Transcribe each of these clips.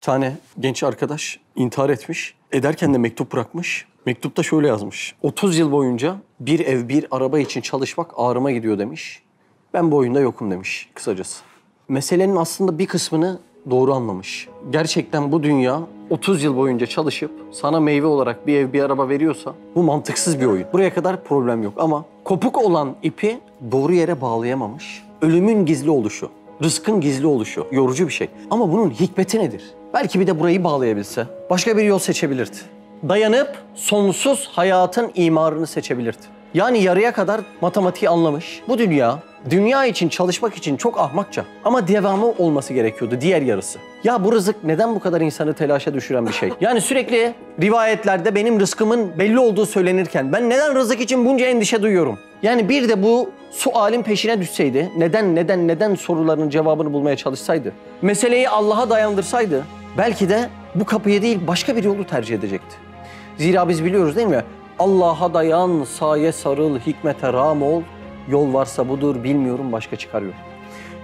tane genç arkadaş intihar etmiş. Ederken de mektup bırakmış. Mektupta şöyle yazmış. 30 yıl boyunca bir ev, bir araba için çalışmak ağrıma gidiyor demiş. Ben bu oyunda yokum demiş kısacası. Meselenin aslında bir kısmını doğru anlamış. Gerçekten bu dünya 30 yıl boyunca çalışıp sana meyve olarak bir ev, bir araba veriyorsa bu mantıksız bir oyun. Buraya kadar problem yok ama kopuk olan ipi doğru yere bağlayamamış. Ölümün gizli oluşu, rızkın gizli oluşu yorucu bir şey. Ama bunun hikmeti nedir? Belki bir de burayı bağlayabilse başka bir yol seçebilirdi. Dayanıp sonsuz hayatın imarını seçebilirdi. Yani yarıya kadar matematiği anlamış. Bu dünya için çalışmak için çok ahmakça ama devamı olması gerekiyordu diğer yarısı. Ya bu rızık neden bu kadar insanı telaşa düşüren bir şey? Yani sürekli rivayetlerde benim rızkımın belli olduğu söylenirken ben neden rızık için bunca endişe duyuyorum? Yani bir de bu sualin peşine düşseydi, neden sorularının cevabını bulmaya çalışsaydı, meseleyi Allah'a dayandırsaydı belki de bu kapıyı değil başka bir yolu tercih edecekti. Zira biz biliyoruz değil mi? Allah'a dayan, saye sarıl, hikmete rağm ol. Yol varsa budur, bilmiyorum başka çıkar yok.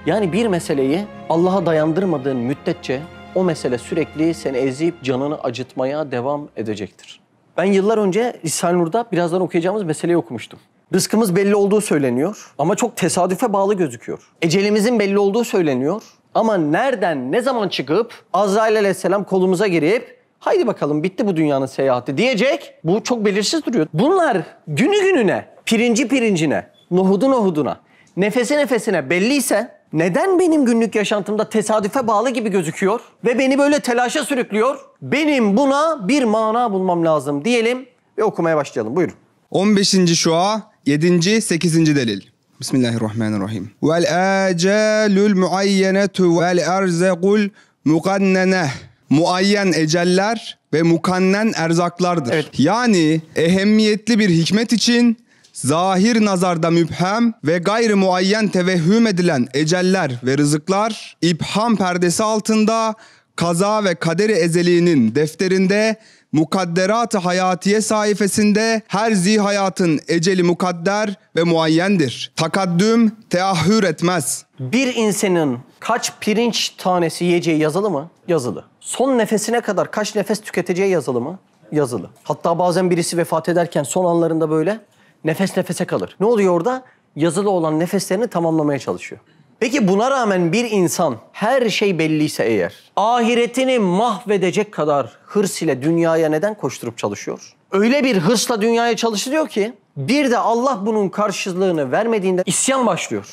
Yani bir meseleyi Allah'a dayandırmadığın müddetçe o mesele sürekli seni ezip canını acıtmaya devam edecektir. Ben yıllar önce Risale-i Nur'da birazdan okuyacağımız meseleyi okumuştum. Rızkımız belli olduğu söyleniyor ama çok tesadüfe bağlı gözüküyor. Ecelimizin belli olduğu söyleniyor ama nereden, ne zaman çıkıp Azrail aleyhisselam kolumuza girip haydi bakalım bitti bu dünyanın seyahati diyecek. Bu çok belirsiz duruyor. Bunlar günü gününe, pirinci pirincine, nohudu nohuduna, nefesi nefesine belliyse neden benim günlük yaşantımda tesadüfe bağlı gibi gözüküyor ve beni böyle telaşa sürüklüyor? Benim buna bir mana bulmam lazım diyelim ve okumaya başlayalım. Buyurun. 15. Şua 7. 8. delil. Bismillahirrahmanirrahim. Vel acelul muayyenetu vel erzekul mukanneneh. Muayyen eceller ve mukannen erzaklardır. Evet. Yani ehemmiyetli bir hikmet için zahir nazarda mübhem ve gayri muayyen tevehhüm edilen eceller ve rızıklar ibham perdesi altında kaza ve kaderi ezeliğinin defterinde mukadderat-ı hayatiye sayfasında her hayatın eceli mukadder ve muayyendir. Takaddüm teahhür etmez. Bir insanın kaç pirinç tanesi yiyeceği yazılı mı? Yazılı. Son nefesine kadar kaç nefes tüketeceği yazılı mı? Yazılı. Hatta bazen birisi vefat ederken son anlarında böyle nefes nefese kalır. Ne oluyor orada? Yazılı olan nefeslerini tamamlamaya çalışıyor. Peki buna rağmen bir insan her şey belliyse eğer ahiretini mahvedecek kadar hırs ile dünyaya neden koşturup çalışıyor? Öyle bir hırsla dünyaya çalışılıyor ki bir de Allah bunun karşılığını vermediğinde isyan başlıyor.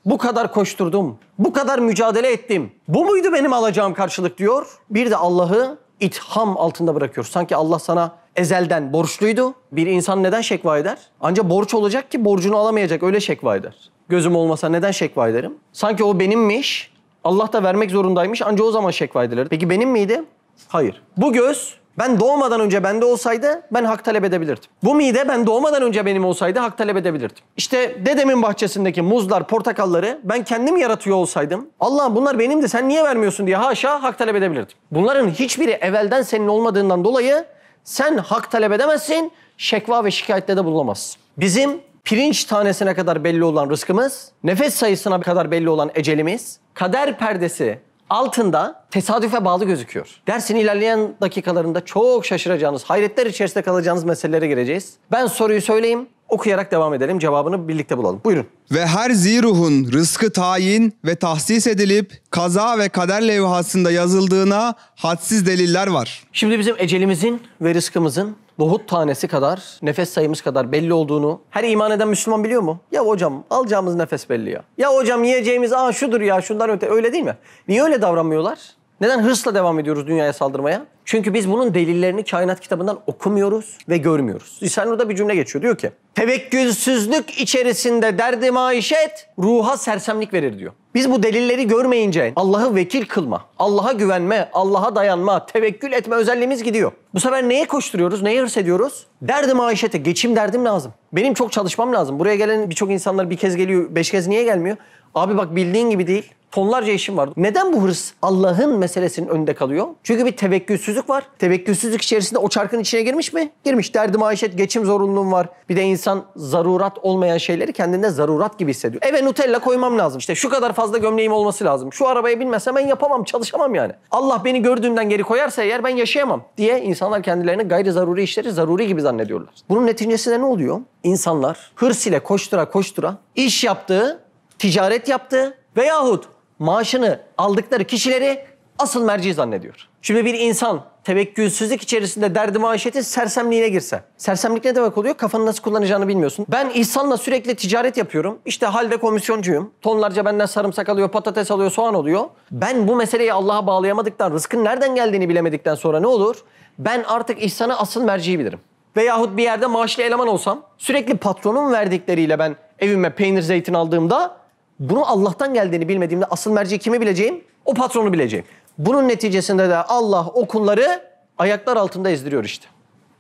Bu kadar koşturdum, bu kadar mücadele ettim. Bu muydu benim alacağım karşılık diyor. Bir de Allah'ı itham altında bırakıyor. Sanki Allah sana ezelden borçluydu. Bir insan neden şekva eder? Ancak borç olacak ki borcunu alamayacak, öyle şekva eder. Gözüm olmasa neden şekva ederim? Sanki o benimmiş, Allah da vermek zorundaymış ancak o zaman şekva edilir. Peki benim miydi? Hayır. Bu göz ben doğmadan önce bende olsaydı ben hak talep edebilirdim. Bu mide ben doğmadan önce benim olsaydı hak talep edebilirdim. İşte dedemin bahçesindeki muzlar, portakalları ben kendim yaratıyor olsaydım Allah'ım bunlar benimdi sen niye vermiyorsun diye haşa hak talep edebilirdim. Bunların hiçbiri evvelden senin olmadığından dolayı sen hak talep edemezsin, şekva ve şikayette de bulunamazsın. Bizim pirinç tanesine kadar belli olan rızkımız, nefes sayısına kadar belli olan ecelimiz, kader perdesi altında tesadüfe bağlı gözüküyor. Dersin ilerleyen dakikalarında çok şaşıracağınız, hayretler içerisinde kalacağınız meselelere gireceğiz. Ben soruyu söyleyeyim, okuyarak devam edelim. Cevabını birlikte bulalım. Buyurun. Ve her ziruhun rızkı tayin ve tahsis edilip kaza ve kader levhasında yazıldığına hadsiz deliller var. Şimdi bizim ecelimizin ve rızkımızın nohut tanesi kadar, nefes sayımız kadar belli olduğunu her iman eden Müslüman biliyor mu? Ya hocam alacağımız nefes belli ya. Ya hocam yiyeceğimiz şudur ya şundan öte öyle değil mi? Niye öyle davranmıyorlar? Neden hırsla devam ediyoruz dünyaya saldırmaya? Çünkü biz bunun delillerini kainat kitabından okumuyoruz ve görmüyoruz. Risale-i Nur'da bir cümle geçiyor. Diyor ki tevekkülsüzlük içerisinde derdi maişet ruha sersemlik verir diyor. Biz bu delilleri görmeyince Allah'ı vekil kılma, Allah'a güvenme, Allah'a dayanma, tevekkül etme özelliğimiz gidiyor. Bu sefer neye koşturuyoruz, neye hırs ediyoruz? Derdim maişete, geçim derdim lazım. Benim çok çalışmam lazım. Buraya gelen birçok insanlar bir kez geliyor, 5 kez niye gelmiyor? Abi bak bildiğin gibi değil. Tonlarca işim var. Neden bu hırs Allah'ın meselesinin önünde kalıyor? Çünkü bir tevekkülsüzlük var. Tevekkülsüzlük içerisinde o çarkın içine girmiş mi? Girmiş. Derdi maişet, geçim zorunluluğum var. Bir de insan zarurat olmayan şeyleri kendinde zarurat gibi hissediyor. Eve Nutella koymam lazım. İşte şu kadar fazla gömleğim olması lazım. Şu arabaya binmezsem ben yapamam, çalışamam yani. Allah beni gördüğünden geri koyarsa eğer ben yaşayamam diye insanlar kendilerini gayri zaruri işleri zaruri gibi zannediyorlar. Bunun neticesinde ne oluyor? İnsanlar hırs ile koştura koştura iş yaptığı, ticaret yaptığı veyahut maaşını aldıkları kişileri asıl merci zannediyor. Şimdi bir insan tevekkülsüzlük içerisinde derdi maişetin sersemliğine girse. Sersemlik ne demek oluyor? Kafanı nasıl kullanacağını bilmiyorsun. Ben İhsan'la sürekli ticaret yapıyorum. İşte halde komisyoncuyum. Tonlarca benden sarımsak alıyor, patates alıyor, soğan oluyor. Ben bu meseleyi Allah'a bağlayamadıktan, rızkın nereden geldiğini bilemedikten sonra ne olur? Ben artık İhsan'ı asıl merciyi bilirim. Veyahut bir yerde maaşlı eleman olsam, sürekli patronun verdikleriyle ben evime peynir zeytin aldığımda, bunu Allah'tan geldiğini bilmediğimde asıl merci kimi bileceğim? O patronu bileceğim. Bunun neticesinde de Allah o kulları ayaklar altında ezdiriyor işte.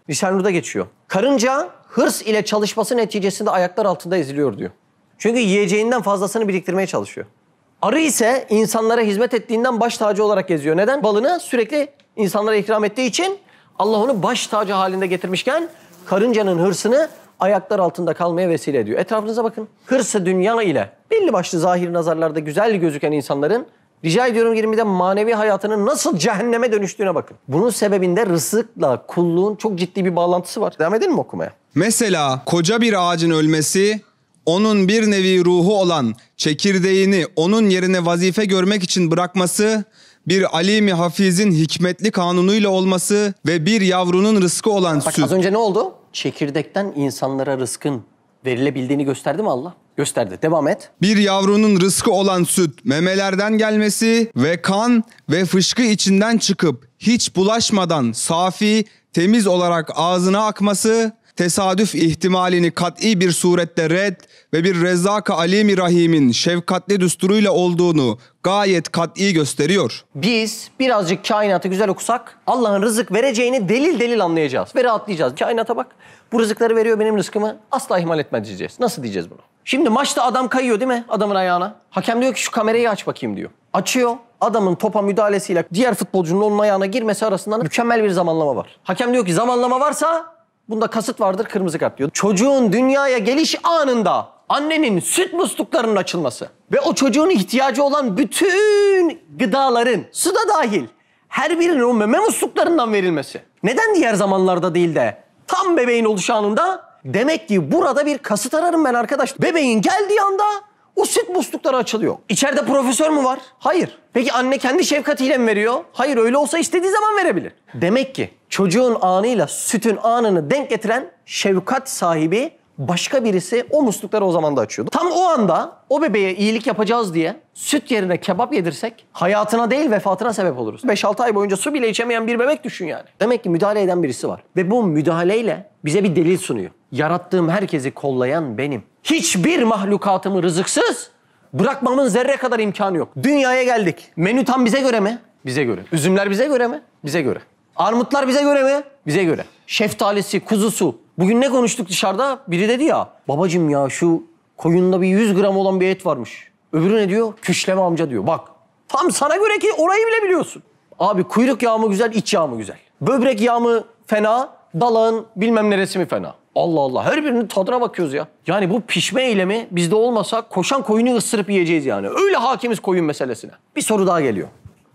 Risale-i Nur'da geçiyor. Karınca hırs ile çalışması neticesinde ayaklar altında eziliyor diyor. Çünkü yiyeceğinden fazlasını biriktirmeye çalışıyor. Arı ise insanlara hizmet ettiğinden baş tacı olarak geziyor. Neden? Balını sürekli insanlara ikram ettiği için Allah onu baş tacı halinde getirmişken karıncanın hırsını ayaklar altında kalmaya vesile ediyor. Etrafınıza bakın. Hırsı dünya ile belli başlı zahir nazarlarda güzel gözüken insanların rica ediyorum 20'de manevi hayatının nasıl cehenneme dönüştüğüne bakın. Bunun sebebinde rızıkla kulluğun çok ciddi bir bağlantısı var. Devam edelim mi okumaya? Mesela koca bir ağacın ölmesi, onun bir nevi ruhu olan çekirdeğini onun yerine vazife görmek için bırakması, bir alimi hafizin hikmetli kanunuyla olması ve bir yavrunun rızkı olan Bak süt. az önce ne oldu? Çekirdekten insanlara rızkın verilebildiğini gösterdi mi Allah? Gösterdi. Devam et. Bir yavrunun rızkı olan süt memelerden gelmesi ve kan ve fışkı içinden çıkıp hiç bulaşmadan safi, temiz olarak ağzına akması, tesadüf ihtimalini kat'i bir surette red ve bir Rezzak-ı Alim-i Rahim'in şefkatli düsturuyla olduğunu gayet kat'i gösteriyor. Biz birazcık kainatı güzel okusak Allah'ın rızık vereceğini delil delil anlayacağız ve rahatlayacağız. Kainata bak. Bu rızıkları veriyor, benim rızkımı asla ihmal etme diyeceğiz. Nasıl diyeceğiz bunu? Şimdi maçta adam kayıyor değil mi adamın ayağına? Hakem diyor ki şu kamerayı aç bakayım diyor. Açıyor. Adamın topa müdahalesiyle diğer futbolcunun onun ayağına girmesi arasında mükemmel bir zamanlama var. Hakem diyor ki zamanlama varsa bunda kasıt vardır, kırmızı kart diyor. Çocuğun dünyaya geliş anında annenin süt musluklarının açılması ve o çocuğun ihtiyacı olan bütün gıdaların, su da dahil, her birinin o meme musluklarından verilmesi. Neden diğer zamanlarda değil de tam bebeğin oluşu anında? Demek ki burada bir kasıt ararım ben arkadaş. Bebeğin geldiği anda o süt muslukları açılıyor. İçeride profesör mü var? Hayır. Peki anne kendi şefkatiyle mi veriyor? Hayır, öyle olsa istediği zaman verebilir. Demek ki çocuğun anıyla sütün anını denk getiren şefkat sahibi başka birisi o muslukları o zaman da açıyordu. Tam o anda o bebeğe iyilik yapacağız diye süt yerine kebap yedirsek hayatına değil vefatına sebep oluruz. 5-6 ay boyunca su bile içemeyen bir bebek düşün yani. Demek ki müdahale eden birisi var. Ve bu müdahaleyle bize bir delil sunuyor. Yarattığım herkesi kollayan benim. Hiçbir mahlukatımı rızıksız bırakmamın zerre kadar imkanı yok. Dünyaya geldik. Menü tam bize göre mi? Bize göre. Üzümler bize göre mi? Bize göre. Armutlar bize göre mi? Bize göre. Şeftalisi, kuzusu. Bugün ne konuştuk dışarıda? Biri dedi ya, babacım ya şu koyunda bir 100 gram olan bir et varmış. Öbürü ne diyor? Küşleme amca diyor. Bak tam sana göre ki orayı bile biliyorsun. Abi kuyruk yağı mı güzel, iç yağı mı güzel? Böbrek yağı mı fena, dalağın bilmem neresi mi fena? Allah Allah, her birinin tadına bakıyoruz ya. Yani bu pişme eylemi bizde olmasa koşan koyunu ısırıp yiyeceğiz yani. Öyle hakimiz koyun meselesine. Bir soru daha geliyor.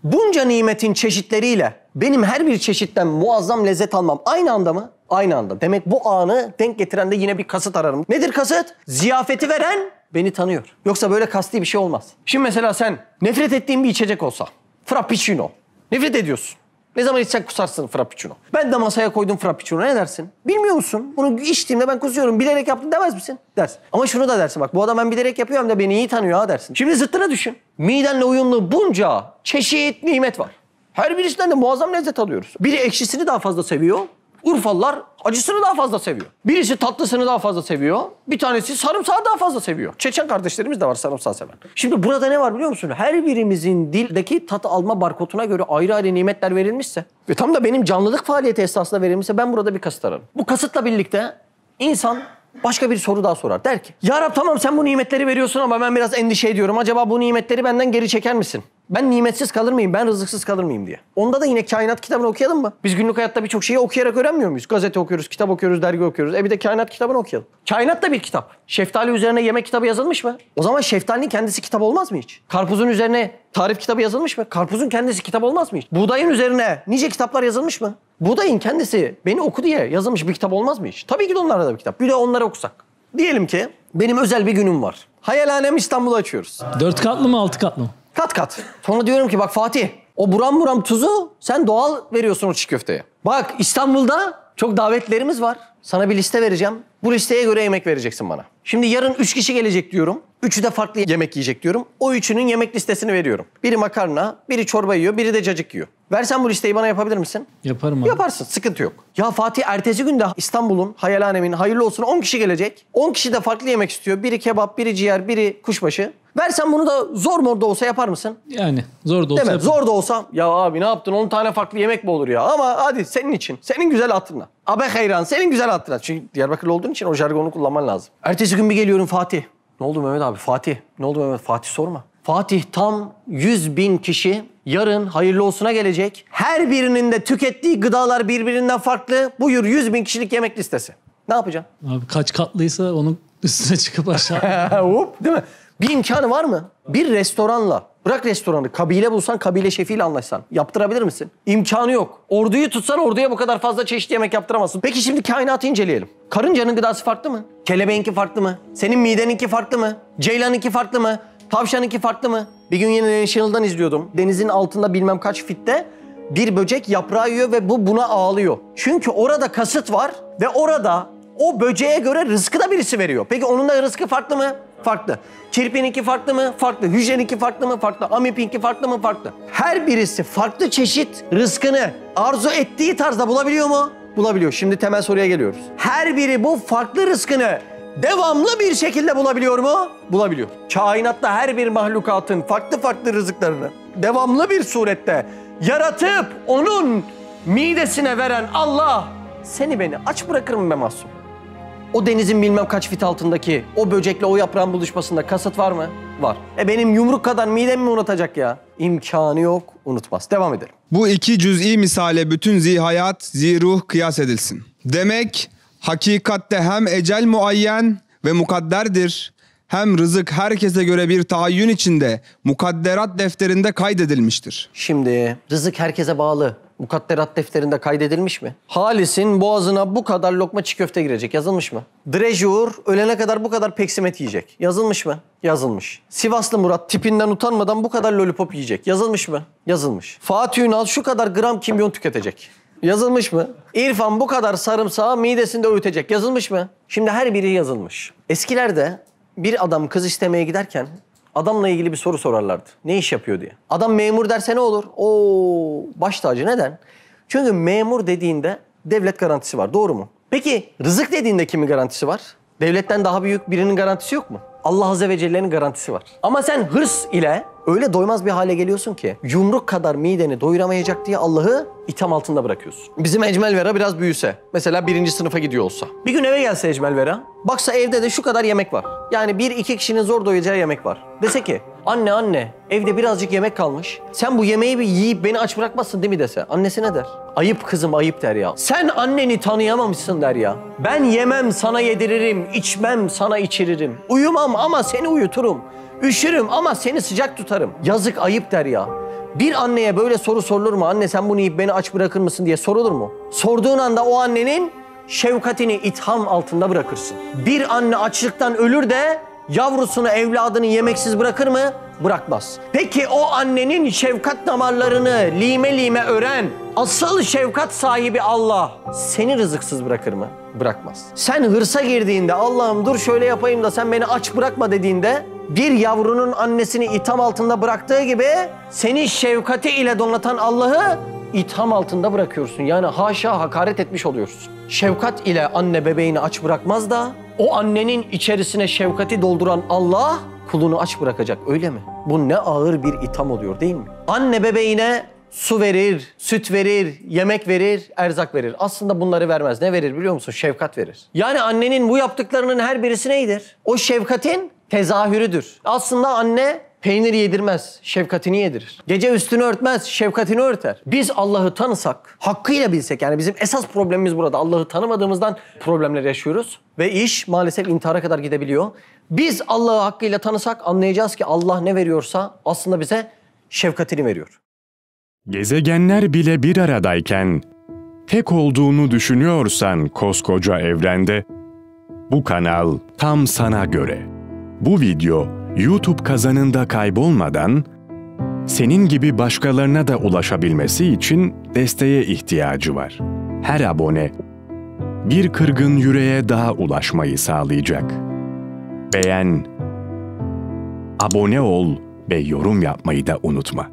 Bunca nimetin çeşitleriyle benim her bir çeşitten muazzam lezzet almam aynı anda mı? Aynı anda. Demek bu anı denk getiren de yine bir kasıt ararım. Nedir kasıt? Ziyafeti veren beni tanıyor. Yoksa böyle kasti bir şey olmaz. Şimdi mesela sen nefret ettiğin bir içecek olsa, frappuccino. Nefret ediyorsun. Ne zaman içsen kusarsın frappuccino. Ben de masaya koydum frappuccino, ne dersin? Bilmiyor musun? Bunu içtiğimde ben kusuyorum. Bilerek yaptım demez misin? Dersin. Ama şunu da dersin, bak bu adam ben bilerek yapıyorum da beni iyi tanıyor ha dersin. Şimdi zıttına düşün. Midenle uyumlu bunca çeşit nimet var. Her birisinden de muazzam lezzet alıyoruz. Biri ekşisini daha fazla seviyor. Urfalılar acısını daha fazla seviyor. Birisi tatlısını daha fazla seviyor. Bir tanesi sarımsağı daha fazla seviyor. Çeçen kardeşlerimiz de var sarımsağı seven. Şimdi burada ne var biliyor musun? Her birimizin dildeki tat alma barkoduna göre ayrı ayrı nimetler verilmişse ve tam da benim canlılık faaliyeti esasında verilmişse ben burada bir kasıt ararım. Bu kasıtla birlikte insan başka bir soru daha sorar. Der ki, ya Rab tamam sen bu nimetleri veriyorsun ama ben biraz endişe ediyorum. Acaba bu nimetleri benden geri çeker misin? Ben nimetsiz kalır mıyım? Ben rızıksız kalır mıyım diye. Onda da yine kainat kitabını okuyalım mı? Biz günlük hayatta birçok şeyi okuyarak öğrenmiyor muyuz? Gazete okuyoruz, kitap okuyoruz, dergi okuyoruz. Bir de kainat kitabını okuyalım. Kainat da bir kitap. Şeftali üzerine yemek kitabı yazılmış mı? O zaman şeftalinin kendisi kitap olmaz mı hiç? Karpuzun üzerine tarif kitabı yazılmış mı? Karpuzun kendisi kitap olmaz mı hiç? Buğdayın üzerine nice kitaplar yazılmış mı? Buğdayın kendisi beni oku diye yazılmış bir kitap olmaz mı hiç? Tabii ki de onlarda da bir kitap. Bir de onları okusak. Diyelim ki benim özel bir günüm var. Hayalhanem İstanbul'u açıyoruz. 4 katlı mı 6 katlı mı? Kat kat. Sonra diyorum ki bak Fatih, o buram buram tuzu sen doğal veriyorsun o çiğ köfteye. Bak İstanbul'da çok davetlerimiz var. Sana bir liste vereceğim. Bu listeye göre yemek vereceksin bana. Şimdi yarın 3 kişi gelecek diyorum. Üçü de farklı yemek yiyecek diyorum. O üçünün yemek listesini veriyorum. Biri makarna, biri çorba yiyor, biri de cacık yiyor. Versen bu listeyi bana yapabilir misin? Yaparım abi. Yaparsın, sıkıntı yok. Ya Fatih ertesi gün de İstanbul'un, hayalhanemin hayırlı olsun 10 kişi gelecek. 10 kişi de farklı yemek istiyor. Biri kebap, biri ciğer, biri kuşbaşı. Versen bunu da zor mu da olsa yapar mısın? Yani zor da olsa Değil mi? yaparım. Zor da olsa ya abi ne yaptın 10 tane farklı yemek mi olur ya? Ama hadi senin için, senin güzel hatırına. Abe hayran, senin güzel hatırına. Çünkü Diyarbakırlı olduğun için o jargonu kullanman lazım. Ertesi gün bir geliyorum Fatih. Ne oldu Mehmet abi? Fatih. Ne oldu Mehmet? Fatih sorma. Fatih tam 100.000 kişi yarın hayırlı olsuna gelecek. Her birinin de tükettiği gıdalar birbirinden farklı. Buyur 100.000 kişilik yemek listesi. Ne yapacaksın? Abi kaç katlıysa onun üstüne çıkıp aşağı. Hop, değil mi? Bir imkanı var mı? Bir restoranla, bırak restoranı, kabile bulsan, kabile şefiyle anlaşsan yaptırabilir misin? İmkanı yok. Orduyu tutsan orduya bu kadar fazla çeşitli yemek yaptıramazsın. Peki şimdi kainatı inceleyelim. Karıncanın gıdası farklı mı? Kelebeğinki farklı mı? Senin mideninki farklı mı? Ceylanınki farklı mı? Tavşanınki farklı mı? Bir gün yine National'dan izliyordum. Denizin altında bilmem kaç fitte bir böcek yaprağı yiyor ve bu buna ağlıyor. Çünkü orada kasıt var ve orada o böceğe göre rızkı da birisi veriyor. Peki onun da rızkı farklı mı? Farklı. Kirpininki farklı mı? Farklı. Hücreninki farklı mı? Farklı. Amipinki farklı mı? Farklı. Her birisi farklı çeşit rızkını arzu ettiği tarzda bulabiliyor mu? Bulabiliyor. Şimdi temel soruya geliyoruz. Her biri bu farklı rızkını devamlı bir şekilde bulabiliyor mu? Bulabiliyor. Kainatta her bir mahlukatın farklı farklı rızıklarını devamlı bir surette yaratıp onun midesine veren Allah seni beni aç bırakır mı be mahzun? O denizin bilmem kaç fit altındaki o böcekle o yaprağın buluşmasında kasıt var mı? Var. Benim yumruk kadar midemi mi unutacak ya? İmkanı yok, unutmaz. Devam edelim. Bu iki cüz'i misale bütün zihayat, ziruh kıyas edilsin. Demek hakikatte hem ecel muayyen ve mukadderdir, hem rızık herkese göre bir tahayyün içinde mukadderat defterinde kaydedilmiştir. Şimdi rızık herkese bağlı. Mukadderat defterinde kaydedilmiş mi? Halis'in boğazına bu kadar lokma çiğ köfte girecek. Yazılmış mı? Drejur ölene kadar bu kadar peksimet yiyecek. Yazılmış mı? Yazılmış. Sivaslı Murat tipinden utanmadan bu kadar lollipop yiyecek. Yazılmış mı? Yazılmış. Fatih Ünal şu kadar gram kimyon tüketecek. Yazılmış mı? İrfan bu kadar sarımsağı midesinde öğütecek. Yazılmış mı? Şimdi her biri yazılmış. Eskilerde bir adam kız istemeye giderken adamla ilgili bir soru sorarlardı. Ne iş yapıyor diye. Adam memur derse ne olur? Oo, baş tacı. Neden? Çünkü memur dediğinde devlet garantisi var. Doğru mu? Peki rızık dediğinde kimin garantisi var? Devletten daha büyük birinin garantisi yok mu? Allah Azze ve Celle'nin garantisi var. Ama sen hırs ile öyle doymaz bir hale geliyorsun ki yumruk kadar mideni doyuramayacak diye Allah'ı itham altında bırakıyorsun. Bizim Ecmel Vera biraz büyüse, mesela 1. sınıfa gidiyor olsa. Bir gün eve gelse Ecmel Vera, baksa evde de şu kadar yemek var. Yani 1-2 kişinin zor doyacağı yemek var. Dese ki, anne evde birazcık yemek kalmış. Sen bu yemeği bir yiyip beni aç bırakmazsın değil mi dese. Annesi ne der? Ayıp kızım ayıp der ya. Sen anneni tanıyamamışsın der ya. Ben yemem sana yediririm, içmem sana içiririm. Uyumam ama seni uyuturum. Üşürüm ama seni sıcak tutarım. Yazık ayıp der ya. Bir anneye böyle soru sorulur mu? Anne sen bunu yiyip beni aç bırakır mısın diye sorulur mu? Sorduğun anda o annenin şefkatini itham altında bırakırsın. Bir anne açlıktan ölür de yavrusunu, evladını yemeksiz bırakır mı? Bırakmaz. Peki o annenin şefkat damarlarını lime lime ören asıl şefkat sahibi Allah seni rızıksız bırakır mı? Bırakmaz. Sen hırsa girdiğinde Allah'ım dur şöyle yapayım da sen beni aç bırakma dediğinde bir yavrunun annesini itham altında bıraktığı gibi seni şefkati ile donatan Allah'ı itham altında bırakıyorsun. Yani haşa hakaret etmiş oluyorsun. Şefkat ile anne bebeğini aç bırakmaz da o annenin içerisine şefkati dolduran Allah kulunu aç bırakacak, öyle mi? Bu ne ağır bir itham oluyor değil mi? Anne bebeğine su verir, süt verir, yemek verir, erzak verir. Aslında bunları vermez. Ne verir biliyor musun? Şefkat verir. Yani annenin bu yaptıklarının her birisi neydir? O şefkatin tezahürüdür. Aslında anne peynir yedirmez, şefkatini yedirir. Gece üstünü örtmez, şefkatini örter. Biz Allah'ı tanısak, hakkıyla bilsek, yani bizim esas problemimiz burada. Allah'ı tanımadığımızdan problemler yaşıyoruz. Ve iş maalesef intihara kadar gidebiliyor. Biz Allah'ı hakkıyla tanısak anlayacağız ki Allah ne veriyorsa aslında bize şefkatini veriyor. Gezegenler bile bir aradayken, tek olduğunu düşünüyorsan koskoca evrende, bu kanal tam sana göre. Bu video YouTube kazanında kaybolmadan, senin gibi başkalarına da ulaşabilmesi için desteğe ihtiyacı var. Her abone, bir kırgın yüreğe daha ulaşmayı sağlayacak. Beğen, abone ol ve yorum yapmayı da unutma.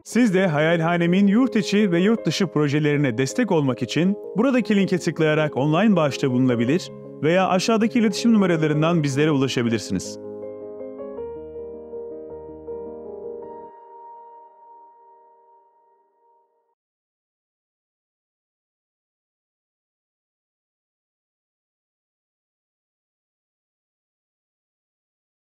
Siz de Hayalhanem'in yurt içi ve yurt dışı projelerine destek olmak için buradaki linke tıklayarak online bağışta bulunabilir veya aşağıdaki iletişim numaralarından bizlere ulaşabilirsiniz.